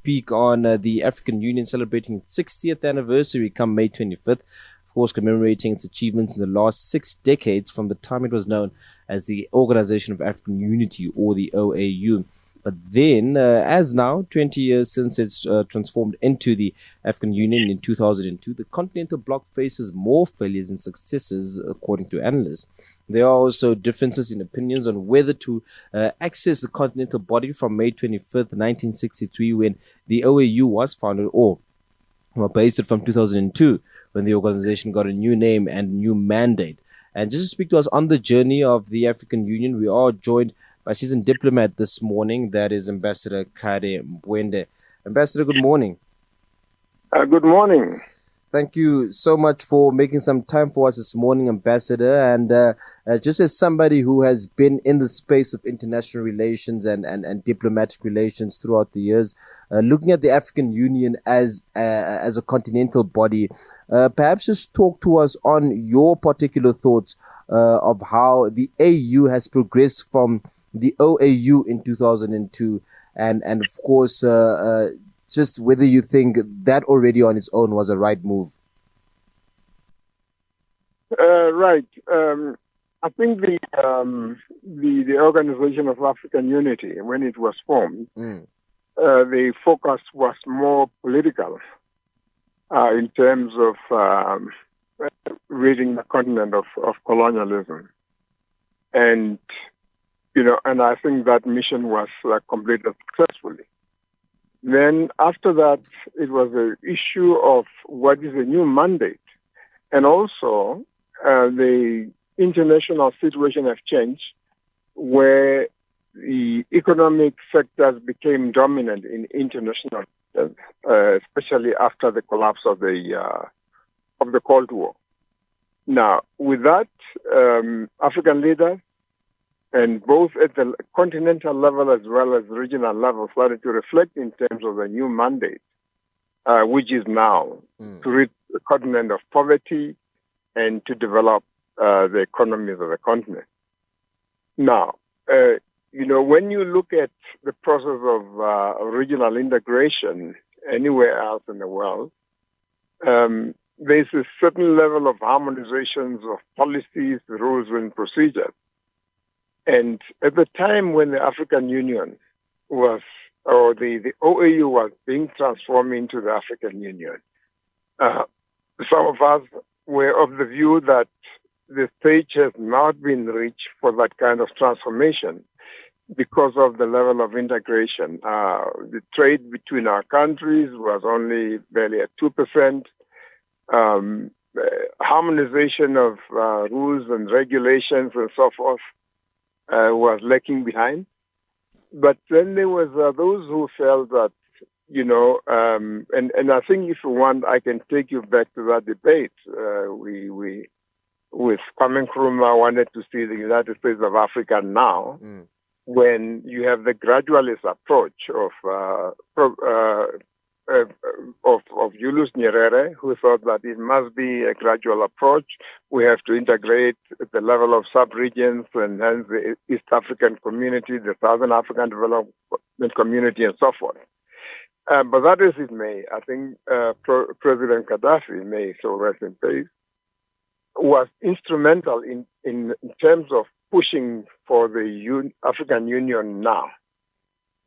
speak on the African Union celebrating its 60th anniversary come May 25th. Of course, commemorating its achievements in the last 6 decades from the time it was known as the Organization of African Unity, or the OAU. But then, as now, 20 years since it's transformed into the African Union in 2002, the continental bloc faces more failures and successes, according to analysts. There are also differences in opinions on whether to access the continental body from May 25th, 1963, when the OAU was founded, or based it from 2002, when the organization got a new name and new mandate. And just to speak to us on the journey of the African Union, we are joined by seasoned diplomat this morning, that is Ambassador Kaire Mbuende. Ambassador, good morning. Good morning. Thank you so much for making some time for us this morning, Ambassador. And just as somebody who has been in the space of international relations and diplomatic relations throughout the years, looking at the African Union as a continental body, perhaps just talk to us on your particular thoughts of how the AU has progressed from the OAU in 2002, and of course, just whether you think that already on its own was a right move. Right. I think the Organization of African Unity, when it was formed, the focus was more political in terms of ridding the continent of colonialism, and I think that mission was completed successfully. Then after that, it was an issue of what is a new mandate. And also, the international situation has changed, where the economic sectors became dominant in international, especially after the collapse of the Cold War. Now, with that, African leaders, and both at the continental level as well as regional level, started to reflect in terms of the new mandate, which is now to rid the continent of poverty and to develop the economies of the continent. Now, when you look at the process of regional integration anywhere else in the world, there's a certain level of harmonizations of policies, rules, and procedures. And at the time when the African Union was, or the OAU was being transformed into the African Union, some of us were of the view that the stage has not been reached for that kind of transformation because of the level of integration. The trade between our countries was only barely at 2%. Harmonization of rules and regulations and so forth was lacking behind. But then there was those who felt that, and I think if you want, I can take you back to that debate. We with Kwame Nkrumah wanted to see the United States of Africa now, when you have the gradualist approach of Julius Nyerere, who thought that it must be a gradual approach. We have to integrate at the level of sub-regions, and hence the East African community, the Southern African Development Community, and so forth. But that is it may. I think President Gaddafi, may so rest in peace, was instrumental in terms of pushing for the African Union now.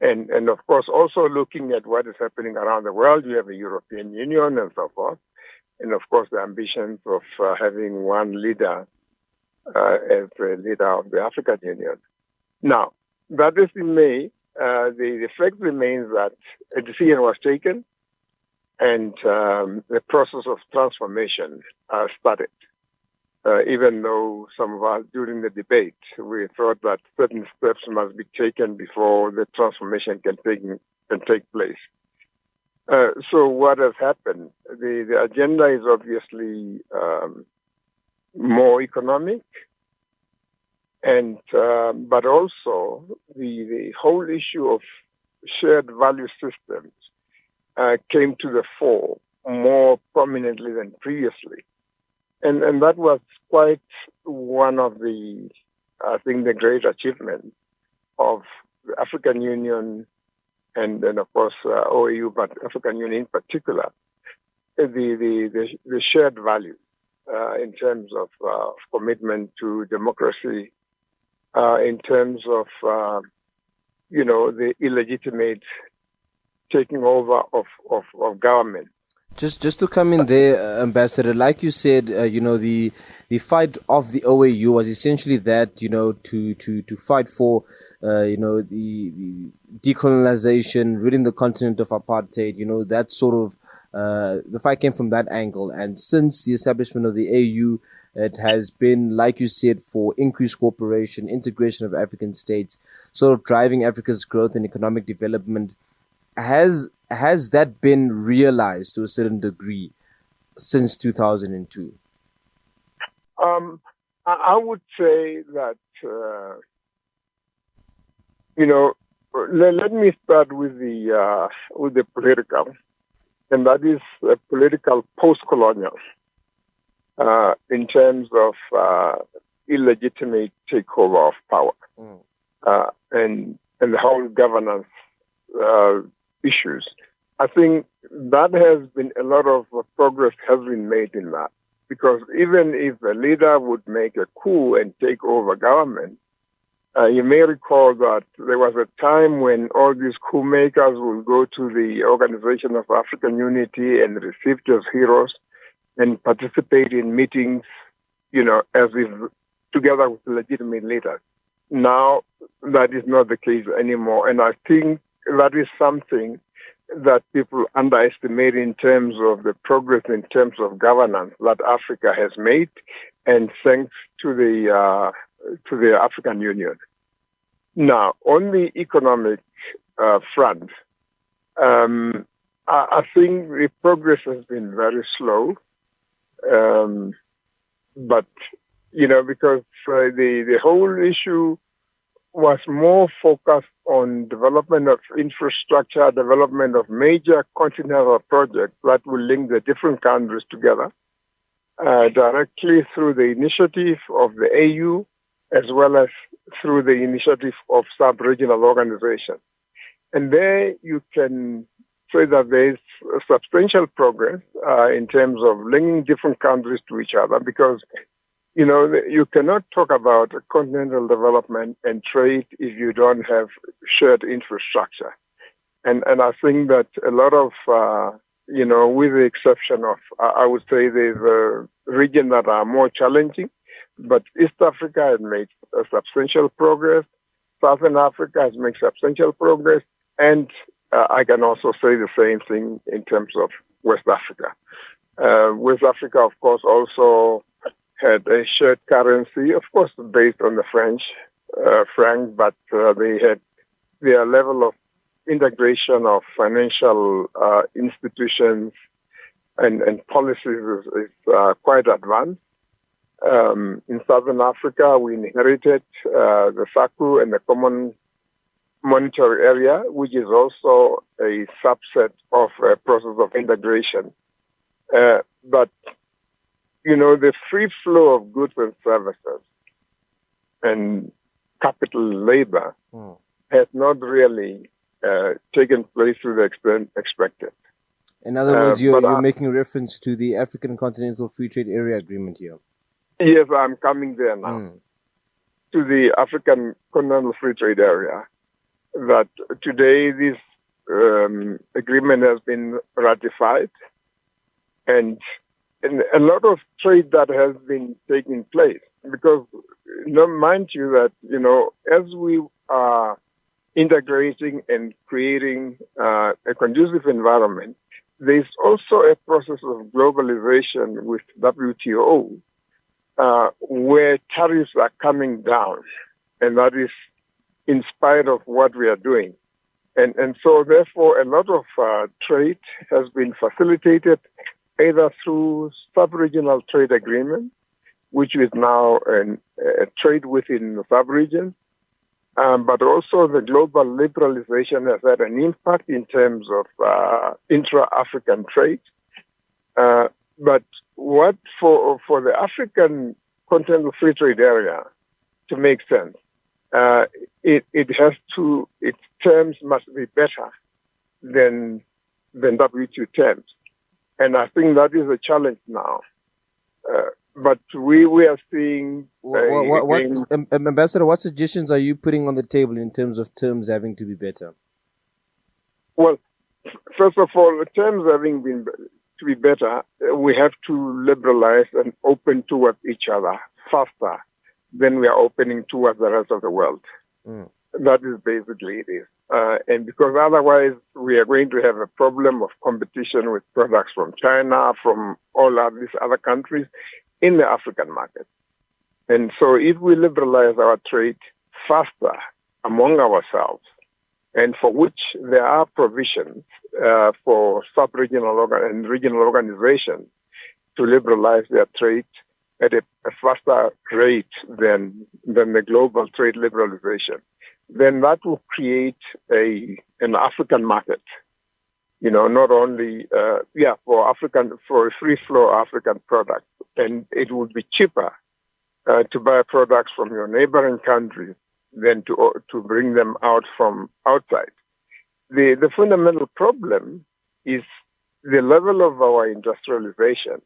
And of course, also looking at what is happening around the world, you have the European Union and so forth. And of course, the ambitions of having one leader as the leader of the African Union. Now, that is in May. The fact remains that a decision was taken and the process of transformation started. Even though some of us, during the debate, we thought that certain steps must be taken before the transformation can take place. So what has happened? The agenda is obviously more economic, and but also the whole issue of shared value systems came to the fore more prominently than previously. And that was quite one of the, I think, the great achievements of the African Union and of course OAU, but African Union in particular, the shared value in terms of commitment to democracy, in terms of the illegitimate taking over of government. Just to come in there, Ambassador, like you said, the fight of the OAU was essentially that, to fight for, the decolonization, ridding the continent of apartheid, that sort of, the fight came from that angle. And since the establishment of the AU, it has been, like you said, for increased cooperation, integration of African states, sort of driving Africa's growth and economic development. Has that been realized to a certain degree since 2002? I would say that, let me start with the political, and that is a political post-colonial in terms of illegitimate takeover of power and the whole governance issues. I think that has been a lot of progress has been made in that, because even if a leader would make a coup and take over government, you may recall that there was a time when all these coup makers would go to the Organization of African Unity and receive as heroes and participate in meetings, as if together with legitimate leaders. Now that is not the case anymore, and I think that is something that people underestimate in terms of the progress in terms of governance that Africa has made, and thanks to the African Union. Now, on the economic front, I think the progress has been very slow, but because the whole issue was more focused on development of infrastructure, development of major continental projects that will link the different countries together directly through the initiative of the AU, as well as through the initiative of sub-regional organizations. And there you can say that there is substantial progress in terms of linking different countries to each other, because you cannot talk about continental development and trade if you don't have shared infrastructure. And I think that a lot of, with the exception of, I would say there's a region that are more challenging, but East Africa has made a substantial progress. Southern Africa has made substantial progress. And I can also say the same thing in terms of West Africa. West Africa, of course, also had a shared currency, of course, based on the French franc, but they had their level of integration of financial institutions and policies is quite advanced. In Southern Africa, we inherited the SACU and the Common Monetary Area, which is also a subset of a process of integration. But the free flow of goods and services and capital labor has not really taken place to the extent expected. In other words, you're making reference to the African Continental Free Trade Area Agreement here. Yes, I'm coming there now. To the African Continental Free Trade Area. That today this agreement has been ratified, and a lot of trade that has been taking place, because mind you that as we are integrating and creating a conducive environment, there's also a process of globalization with WTO where tariffs are coming down, and that is in spite of what we are doing. And so therefore a lot of trade has been facilitated either through sub-regional trade agreement, which is now a trade within the sub-region, but also the global liberalization has had an impact in terms of intra-African trade. But what for the African Continental Free Trade Area to make sense, its terms must be better than WTO terms. And I think that is a challenge now. But we are seeing... Ambassador, what suggestions are you putting on the table in terms of terms having to be better? Well, first of all, the terms having been to be better, we have to liberalize and open towards each other faster than we are opening towards the rest of the world. That is basically it is. And because otherwise we are going to have a problem of competition with products from China, from all of these other countries in the African market. And so if we liberalize our trade faster among ourselves, and for which there are provisions for sub-regional and regional organizations to liberalize their trade at a faster rate than the global trade liberalization, then that will create an African market. Not only for a free flow African product, and it would be cheaper to buy products from your neighboring countries than to bring them out from outside. The fundamental problem is the level of our industrialization,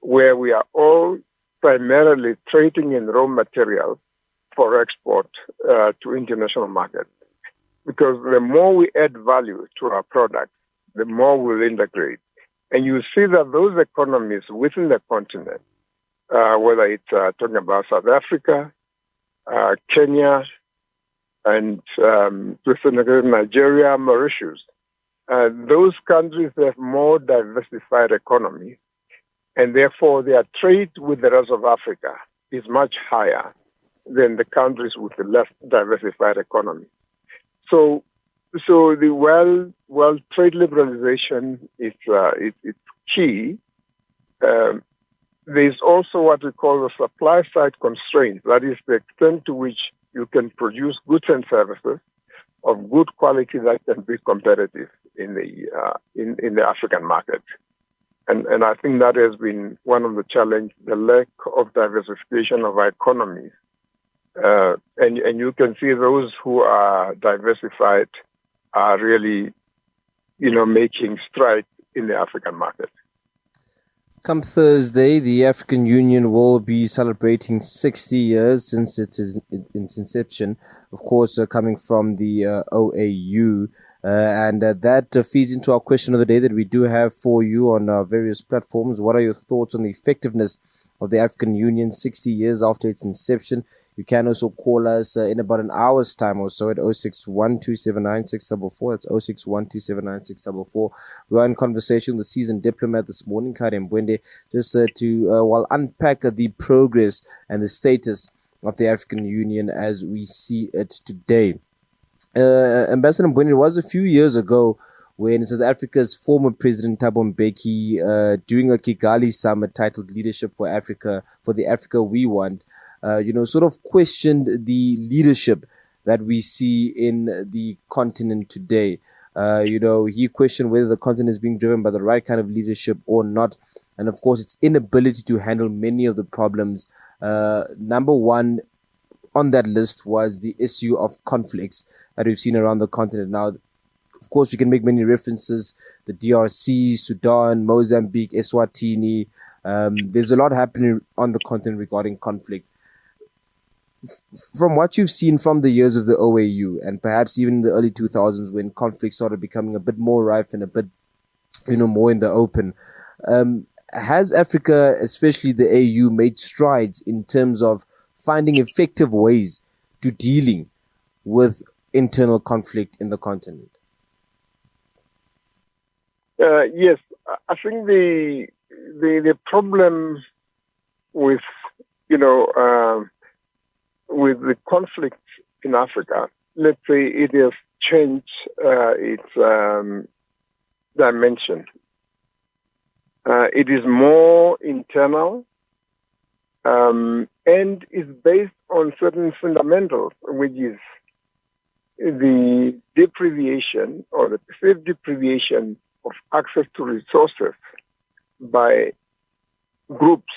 where we are all primarily trading in raw materials for export to international markets. Because the more we add value to our products, the more we'll integrate. And you see that those economies within the continent, whether it's talking about South Africa, Kenya, and to a certain extent Nigeria, Mauritius, those countries have more diversified economies, and therefore their trade with the rest of Africa is much higher than the countries with the less diversified economy. So the world trade liberalization is key. There's also what we call the supply side constraints. That is the extent to which you can produce goods and services of good quality that can be competitive in the African market. And I think that has been one of the challenges, the lack of diversification of our economies. And you can see those who are diversified are really, making strides in the African market. Come Thursday, the African Union will be celebrating 60 years since its inception, of course, coming from the OAU. And that feeds into our question of the day that we do have for you on our various platforms. What are your thoughts on the effectiveness of the African Union 60 years after its inception? You can also call us in about an hour's time or so at 061-279-644. That's 061-279-644. We are in conversation with the seasoned diplomat this morning, Kaire Mbuende, just to unpack the progress and the status of the African Union as we see it today. Ambassador Mbuende, it was a few years ago when South Africa's former President Thabo Mbeki, during a Kigali summit titled Leadership for Africa, for the Africa We Want, sort of questioned the leadership that we see in the continent today. He questioned whether the continent is being driven by the right kind of leadership or not. And of course, its inability to handle many of the problems. Number one on that list was the issue of conflicts that we've seen around the continent. Now, of course, we can make many references, the DRC, Sudan, Mozambique, Eswatini. There's a lot happening on the continent regarding conflict. From what you've seen from the years of the OAU and perhaps even in the early 2000s when conflict started becoming a bit more rife and a bit, more in the open, has Africa, especially the AU, made strides in terms of finding effective ways to dealing with internal conflict in the continent? Yes, I think the problem with the conflict in Africa, let's say it has changed its dimension. It is more internal and is based on certain fundamentals, which is the deprivation or the perceived deprivation of access to resources by groups,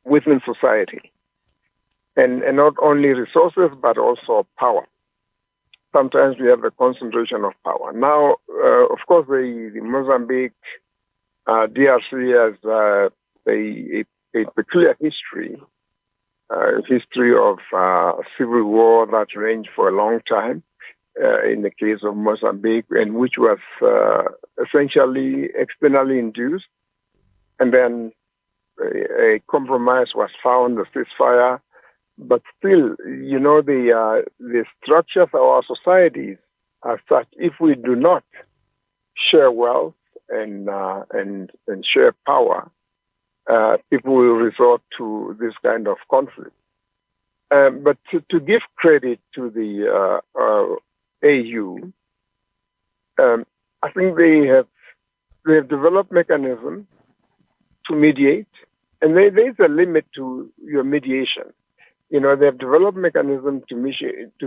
within society. And not only resources, but also power. sometimes we have a concentration of power. Now, of course, the Mozambique DRC has a peculiar history of civil war that ranged for a long time. In the case of Mozambique, and which was essentially externally induced, and then a compromise was found, a ceasefire. But still, the structures of our societies are such. If we do not share wealth and share power, people will resort to this kind of conflict. But to give credit to the AU, I think they have developed mechanisms to mediate, and there is a limit to your mediation. They have developed mechanisms to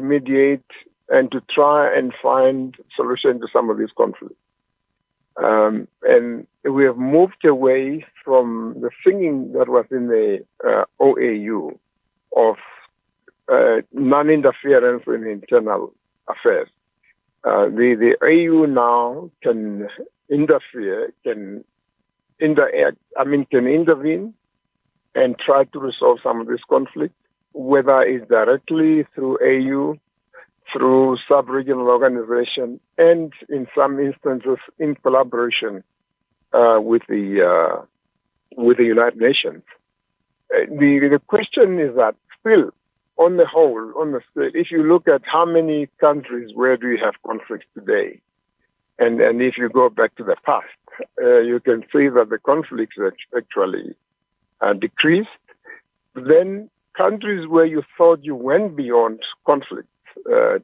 mediate and to try and find solution to some of these conflicts. And we have moved away from the thinking that was in the OAU of non-interference in internal affairs. The AU now can interfere, can intervene and try to resolve some of this conflict, whether it's directly through AU, through sub-regional organization, and in some instances in collaboration with the United Nations. The question is that still, on the whole, on the scale, if you look at how many countries where do you have conflicts today, and if you go back to the past, you can see that the conflicts actually decreased. Then countries where you thought you went beyond conflict,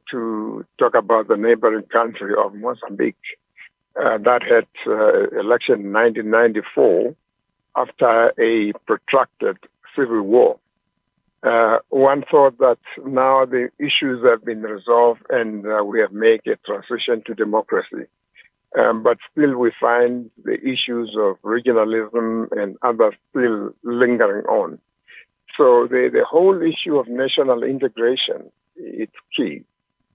to talk about the neighboring country of Mozambique, that had election in 1994 after a protracted civil war. One thought that now the issues have been resolved and we have made a transition to democracy. But still we find the issues of regionalism and others still lingering on. So the whole issue of national integration is key,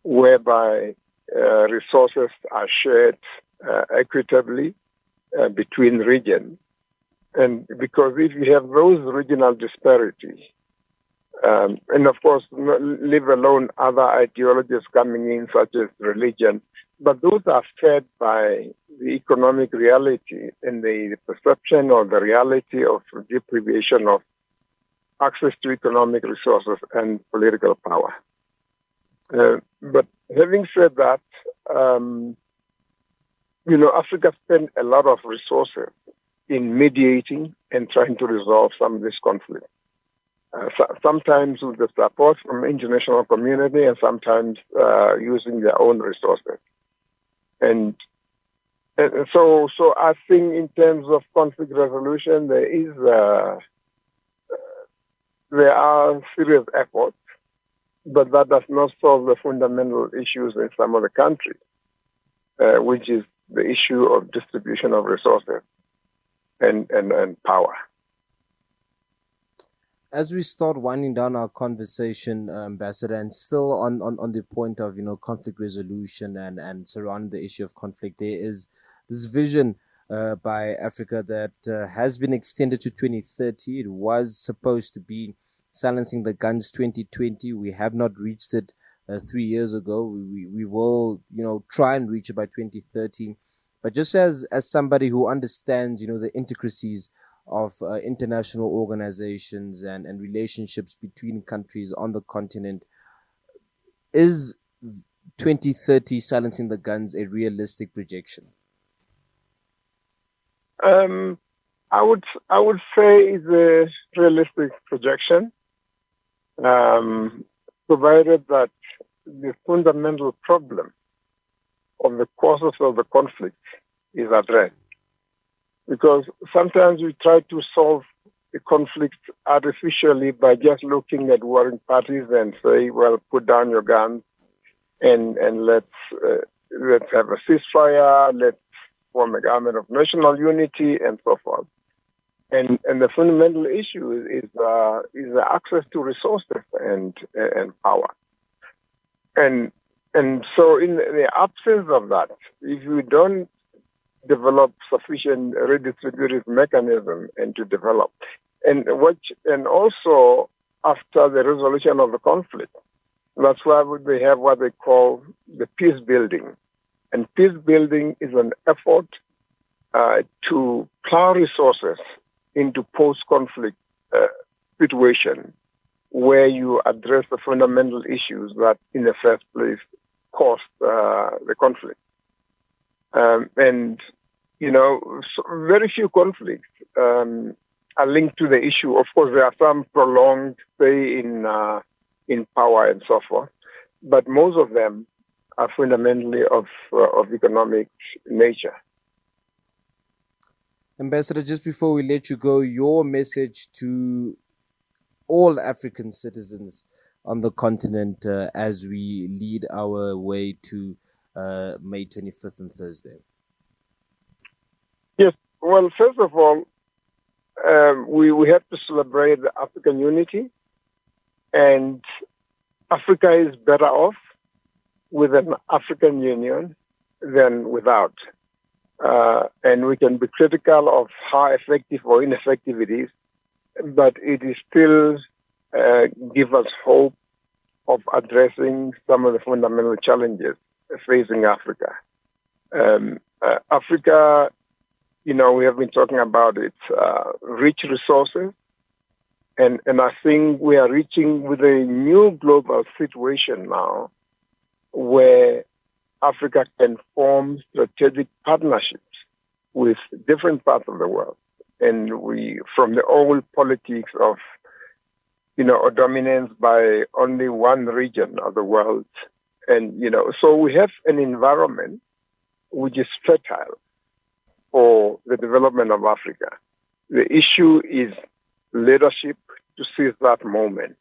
whereby resources are shared equitably between regions. And because if you have those regional disparities, and of course, leave alone other ideologies coming in, such as religion, but those are fed by the economic reality and the perception or the reality of deprivation of access to economic resources and political power. But having said that, Africa spent a lot of resources in mediating and trying to resolve some of this conflict. Sometimes with the support from the international community and sometimes using their own resources. And so I think in terms of conflict resolution, there are serious efforts, but that does not solve the fundamental issues in some of the countries, which is the issue of distribution of resources and power. As we start winding down our conversation, Ambassador, and still on the point of conflict resolution and surrounding the issue of conflict, there is this vision by Africa that has been extended to 2030. It was supposed to be silencing the guns 2020. We have not reached it 3 years ago. We will try and reach it by 2030. But just as somebody who understands the intricacies of international organizations and relationships between countries on the continent, is 2030 silencing the guns a realistic projection? I would say it's a realistic projection, provided that the fundamental problem of the causes of the conflict is addressed. Because sometimes we try to solve the conflict artificially by just looking at warring parties and say, well, put down your guns and let's have a ceasefire, let's form a government of national unity and so forth. And the fundamental issue is the access to resources and power. And And so in the absence of that, if you don't develop sufficient redistributive mechanism and to develop, and also after the resolution of the conflict, that's why they have what they call the peace building. And peace building is an effort to plow resources into post-conflict situation where you address the fundamental issues that in the first place caused the conflict. And, so very few conflicts are linked to the issue. Of course, there are some prolonged stay in power and so forth, but most of them are fundamentally of economic nature. Ambassador, just before we let you go, your message to all African citizens on the continent as we lead our way to May 25th and Thursday. Yes. Well, first of all, we have to celebrate the African unity, and Africa is better off with an African Union than without. And we can be critical of how effective or ineffective it is, but it is still give us hope of addressing some of the fundamental challenges facing Africa. Africa, we have been talking about its rich resources, and I think we are reaching with a new global situation now where Africa can form strategic partnerships with different parts of the world. And we, from the old politics of, a dominance by only one region of the world. And, so we have an environment which is fertile for the development of Africa. The issue is leadership to seize that moment.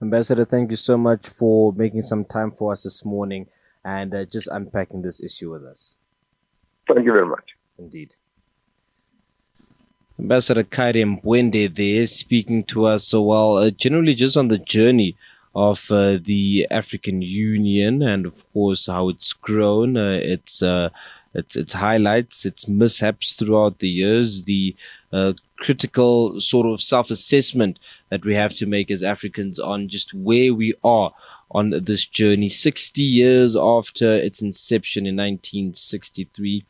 Ambassador, thank you so much for making some time for us this morning and just unpacking this issue with us. Thank you very much. Indeed. Ambassador Kaire Mbuende there speaking to us, generally just on the journey of the African Union and, of course, how it's grown, its highlights, its mishaps throughout the years, the critical sort of self-assessment that we have to make as Africans on just where we are on this journey. 60 years after its inception in 1963,